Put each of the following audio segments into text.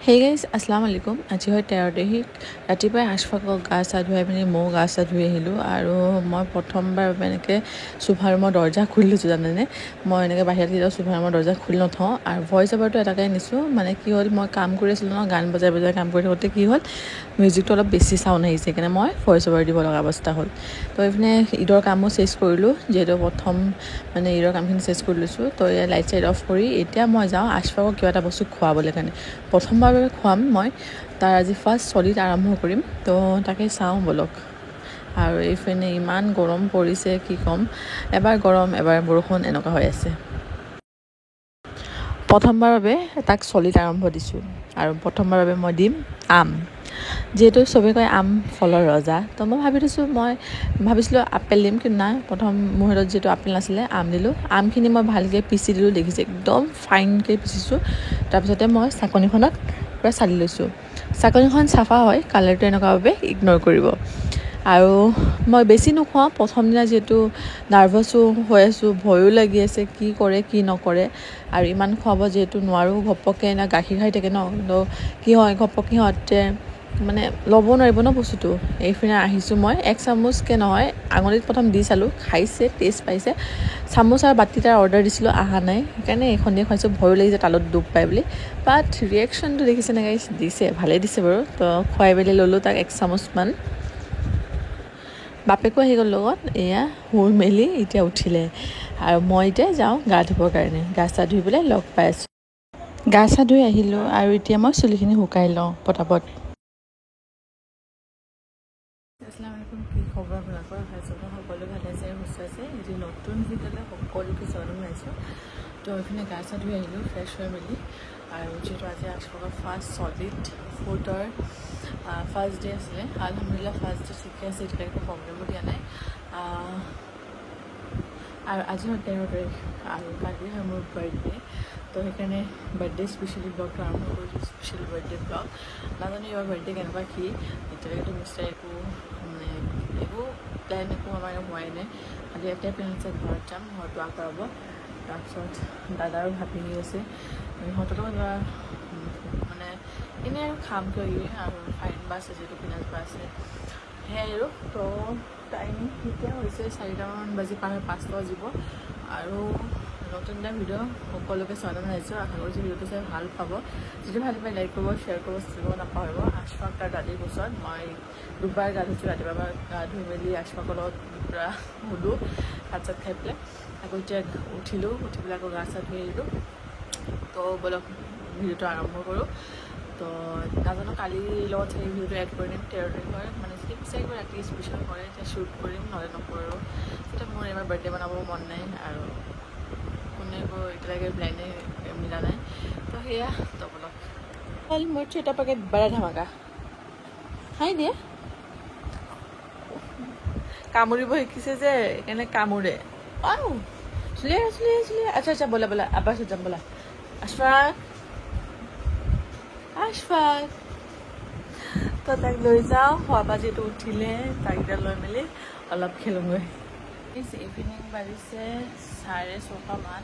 Hey guys, Assalamu alaikum. আজি হয় 13 তাৰিখ ৰাতিপুৱাই আশফাকক গা চা ধুৱাই পিনি ময়ো গা চা ধুই আহিলোঁ আৰু মই প্ৰথমবাৰ এনেকৈ চোফা ৰুমৰ দৰ্জা খুলি লৈছোঁ জানেনে মই এনেকৈ বাহিৰত কেতিয়াও চোফা ৰুমৰ দৰ্জা খুলি নথওঁ আৰু ভইচ অভাৰটো এটাকে নিছোঁ মানে কি হ'ল মই কাম কৰি আছিলোঁ ন গান বজাই কাম কৰি থাকোঁতে কি হ'ল মিউজিকটো অলপ বেছি চাউণ্ড আহিছে সেইকাৰণে মই ভইচ অভাৰ দিব লগা অৱস্থা হ'ল তো এইপিনে ঈদৰ কামো চেছ কৰিলোঁ যিহেতু প্ৰথম মানে ঈদৰ কামখিনি চেছ কৰি লৈছোঁ তো এয়া লাইট চাইট অফ কৰি এতিয়া মই যাওঁ আশফাকক কিবা এটা বস্তু খুৱাবলৈ কাৰণে প্ৰথমবাৰ খুৱাম মই তাৰ আজি ফাৰ্ষ্ট চলিত আৰম্ভ কৰিম তো তাকে চাওঁ বলক আৰু এইপিনে ইমান গৰম পৰিছে কি ক'ম এবাৰ গৰম এবাৰ বৰষুণ এনেকুৱা হৈ আছে প্ৰথমবাৰৰ বাবে তাক চলিত আৰম্ভ দিছোঁ আৰু প্ৰথমবাৰৰ বাবে মই দিম আম যিহেতু চবেই কয় আম ফলৰ ৰজা তো মই ভাবিছিলোঁ আপেল দিম কিন্তু নাই প্ৰথম মোৰ হাতত যিহেতু আপেল নাছিলে আম দিলোঁ আমখিনি মই ভালকৈ পিচি দিলোঁ দেখিছে একদম ফাইনকৈ পিচিছোঁ তাৰপিছতে মই চাকনিখনত পূৰা চালি লৈছোঁ চাকনিখন চাফা হয় কালাৰটো এনেকুৱা বাবে ইগন'ৰ কৰিব আৰু মই বেছি নোখোৱাওঁ প্ৰথম দিনা যিহেতু নাৰ্ভাছো হৈ আছোঁ ভয়ো লাগি আছে কি কৰে কি নকৰে আৰু ইমান খুৱাব যিহেতু নোৱাৰোঁ ঘপককৈ এনে গাখীৰ খাই থাকে ন তো কি হয় ঘপককৈ সিহঁতে মানে ল'ব নোৱাৰিব ন বস্তুটো এইপিনে আহিছোঁ মই এক চামুচকৈ নহয় আঙুলিত প্ৰথম দি চালোঁ খাইছে টেষ্ট পাইছে চামুচ আৰু বাতি তাৰ অৰ্ডাৰ দিছিলোঁ অহা নাই সেইকাৰণে এইখন দিয়ে খুৱাইছোঁ ভয়ো লাগিছে তালত ডুব পায় বুলি বাট ৰিয়েকশ্যনটো দেখিছে নে গাইছ দিছে ভালেই দিছে বাৰু তো খুৱাই মেলি ল'লোঁ তাক এক চামুচমান বাপেকো আহি গ'ল লগত এয়া শুই মেলি এতিয়া উঠিলে আৰু মই এতিয়া যাওঁ গা ধুবৰ কাৰণে গা চা ধুই পেলাই লগ পাই আছোঁ গা চা ধুই আহিলোঁ আৰু এতিয়া মই চুলিখিনি শুকাই লওঁ পটাপট আসসালামু আলাইকুম কি খবৰ আপোনালোকৰ সকলো ভালে আছে সুস্থ আছে এটি নতুন ভিডিঅ'লৈ সকলোকে স্বাগতম জনাইছোঁ তো এইখিনি গা চা ধুই আহিলোঁ ফ্ৰেছ হৈ মেলি আৰু যিহেতু আজি আশফাকৰ ফাৰ্ষ্ট চলিড ফুডৰ ফাৰ্ষ্ট ডে আছিলে আলহামদুলিল্লাহ ফাৰ্ষ্ট ডে ঠিকে আছে এতিয়ালৈকে একো প্ৰব্লেমো দিয়া নাই আৰু আজি হয় 13 তাৰিখ আৰু কালি হয় মোৰ বাৰ্থডে তো সেইকাৰণে বাৰ্থডে স্পেচিয়েলি ব্লগটো আৰম্ভ কৰিছোঁ স্পেচিয়েল বাৰ্থডে ব্লগ নাজানো এইবাৰ বাৰ্থডে কেনেকুৱা কি এতিয়ালৈকেতো নিশ্চয় একো মানে একো প্লেন একো আমাৰ হোৱাই নাই আজি এটাই প্লেন আছে ঘৰত যাম ঘৰটো আগবঢ়াব তাৰপিছত দাদাৰো ভাবি আছে সিহঁতৰো মানে এনেই আৰু খাম কিবা আৰু ফাইন বা আছে যিহেতু পিনাজ বা আছে সেয়াই আৰু তো টাইম এতিয়া হৈছে 4টামান বাজি 5 বাজিব আৰু নতুন এটা ভিডিঅ' সকলোকে স্বাগতম জনাইছোঁ আশা কৰিছোঁ ভিডিঅ'টো চাই ভাল পাব যদি ভাল পায় লাইক কৰিব শ্বেয়াৰ কৰিব চিনিব নাপাহৰিব আশফাক তাৰ দাদীৰ ওচৰত মই দুবাৰ গা ধুইছোঁ ৰাতিপুৱা গা ধুই মেলি আশফাকৰ লগত পূৰা শুলোঁ ভাত চাত খাই পেলাই আকৌ এতিয়া উঠিলোঁ উঠি পেলাই আকৌ গা চা ধুই আহিলোঁ তো বলক ভিডিঅ'টো আৰম্ভ কৰোঁ তো নাজানো কালিৰ লগত সেই ভিডিঅ'টো এড কৰি দিম 13 তাৰিখৰ মানে যদি পিছে একবাৰ ৰাতি স্পেচিয়েল কৰে এতিয়া শ্বুট কৰিম নহ'লে নকৰোঁ তেতিয়া মোৰ এবাৰ বাৰ্থডে বনাব মন নাই আৰু কোনে একো এতিয়ালৈকে প্লেনে মিলা নাই তো সেয়া তো বলক মোৰ 3টা পেকেট বাৰা ধামাকা খাই দিয়ে কামুৰিব শিকিছে যে সেইকাৰণে কামুৰে চুলিয়ে আচ্ছা আচ্ছা বলা আব্বাৰ ওচৰত যাম বলা আশফাক তো তাক লৈ যাওঁ খোৱা পৰা যিহেতু উঠিলে তাক এতিয়া লৈ মেলি অলপ খেলোঁগৈ ইভিনিং বাজিছে 6:30মান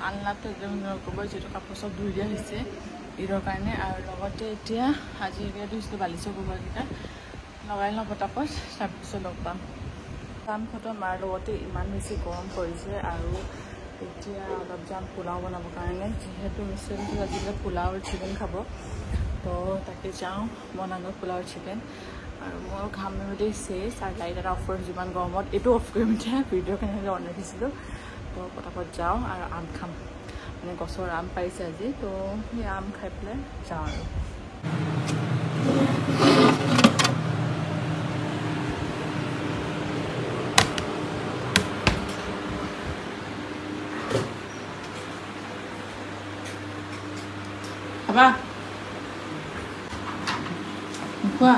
আনলাটো একদম নক'ব যিহেতু কাপোৰ চব ধুই দিয়া হৈছে ঈদৰ কাৰণে আৰু লগতে এতিয়া আজি এতিয়া ধুইছিলোঁ বালিচৰ গোবৰকেইটা লগাই লওঁ পটাপট তাৰপিছত লগ পাম কাম খতম মাৰ লগতে ইমান বেছি গৰম পৰিছে আৰু এতিয়া অলপ যাম পোলাও বনাবৰ কাৰণে যিহেতু মুছলিমটো আজিকালি পোলাও আৰু চিকেন খাব তো তাকে যাওঁ বনালোঁ পোলাও আৰু চিকেন আৰু মোৰ ঘাম মেলি চেচ আৰু লাইট এটা অফ কৰিছোঁ যিমান গৰমত এইটো অফ কৰিম এতিয়া ভিডিঅ' কেনেকৈ অন ৰাখিছিলোঁ তো পটাপট যাওঁ আৰু আম খাম মানে গছৰ আম পাৰিছে আজি তো সেই আম খাই পেলাই যাওঁ আৰু Apa? Apa?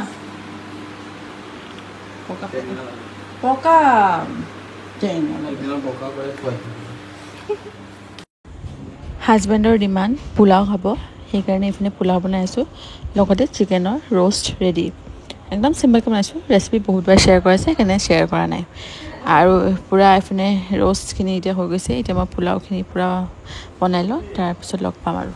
Poka. হাজবেণ্ডৰ ডিমাণ্ড পোলাও খাব সেইকাৰণে এইপিনে পোলাও বনাই আছোঁ লগতে চিকেনৰ ৰ'ষ্ট ৰেডি একদম চিম্পলকৈ বনাইছোঁ ৰেচিপি বহুতবাৰ শ্বেয়াৰ কৰা আছে সেইকাৰণে শ্বেয়াৰ কৰা নাই আৰু পূৰা এইপিনে ৰ'ষ্টখিনি এতিয়া হৈ গৈছে এতিয়া মই পোলাওখিনি পূৰা বনাই লওঁ তাৰপিছত লগ পাম আৰু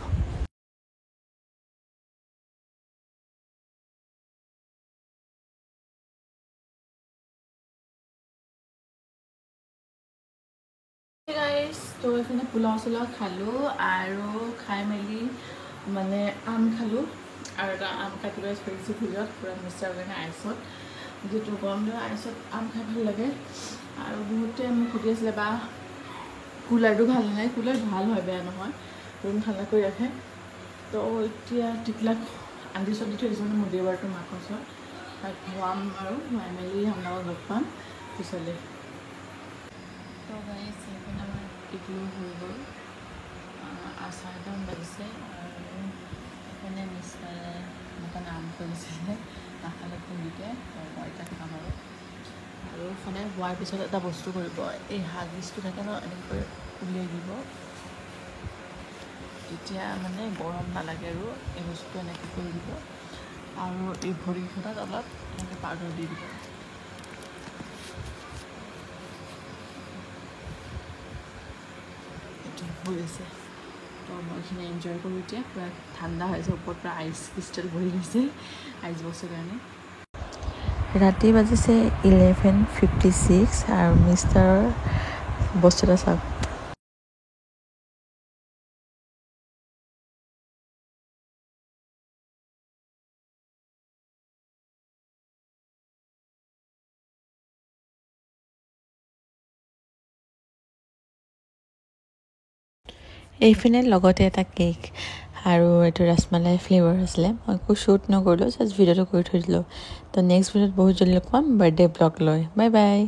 গাইজ তো এইপিনে পোলাও চোলাও খালোঁ আৰু খাই মেলি মানে আম খালোঁ আৰু এটা আম কাটি লৈ থৈ দিছোঁ ফ্ৰিজত পূৰা মিষ্টাৰ কাৰণে আইচত যিটো গৰম দিনৰ আইচত আম খাই ভাল লাগে আৰু বহুতে মোক সুধি আছিলে বা কুলাৰটো ভাল নাই কুলাৰ ভাল হয় বেয়া নহয় ৰুম ঠাণ্ডা কৰি ৰাখে তো এতিয়া টিকলাক আন্দি চব দি থৈ দিছোঁ মানে মোৰ দেওবাৰটো মাকৰ ওচৰত তাত ধোৱাম আৰু ধুৱাই মেলি আপোনালোকক লগ পাম পিছলৈ তো গাইজ সেইকাৰণে আমাৰ টিকলু হৈ গ'ল আচাৰ একদম বাজিছে আৰু সেইকাৰণে মিষ্টাৰে মোক আম কৰিছিলে নাখালে খুন্দিতে মই এতিয়া খাম আৰু সদায় হোৱাৰ পিছত এটা বস্তু কৰিব এই হাগিছটো থাকে ন এনেকৈ উলিয়াই দিব তেতিয়া মানে গৰম নালাগে আৰু এই বস্তুটো এনেকৈ কৰি দিব আৰু এই ভৰিখনত অলপ এনেকৈ পাউডাৰ দি দিব এইটো হৈ আছে তো মই এইখিনি এনজয় কৰোঁ এতিয়া পূৰা ঠাণ্ডা হৈছে ওপৰত পূৰা আইচ ক্ৰিষ্টেল বহি গৈছে আইচ বক্সৰ কাৰণে ৰাতি বাজিছে 11:56 আৰু মিষ্টাৰৰ বস্তু এটা চাওক এইপিনে লগতে এটা কেক আৰু এইটো ৰসমলাই ফ্লেভাৰ আছিলে মই একো শ্বুট নকৰিলোঁ জাষ্ট ভিডিঅ'টো কৰি থৈ দিলোঁ তো নেক্সট ভিডিঅ'ত বহুত জলদি লগ পাম বাৰ্থডে ব্লগ লৈ বাই বাই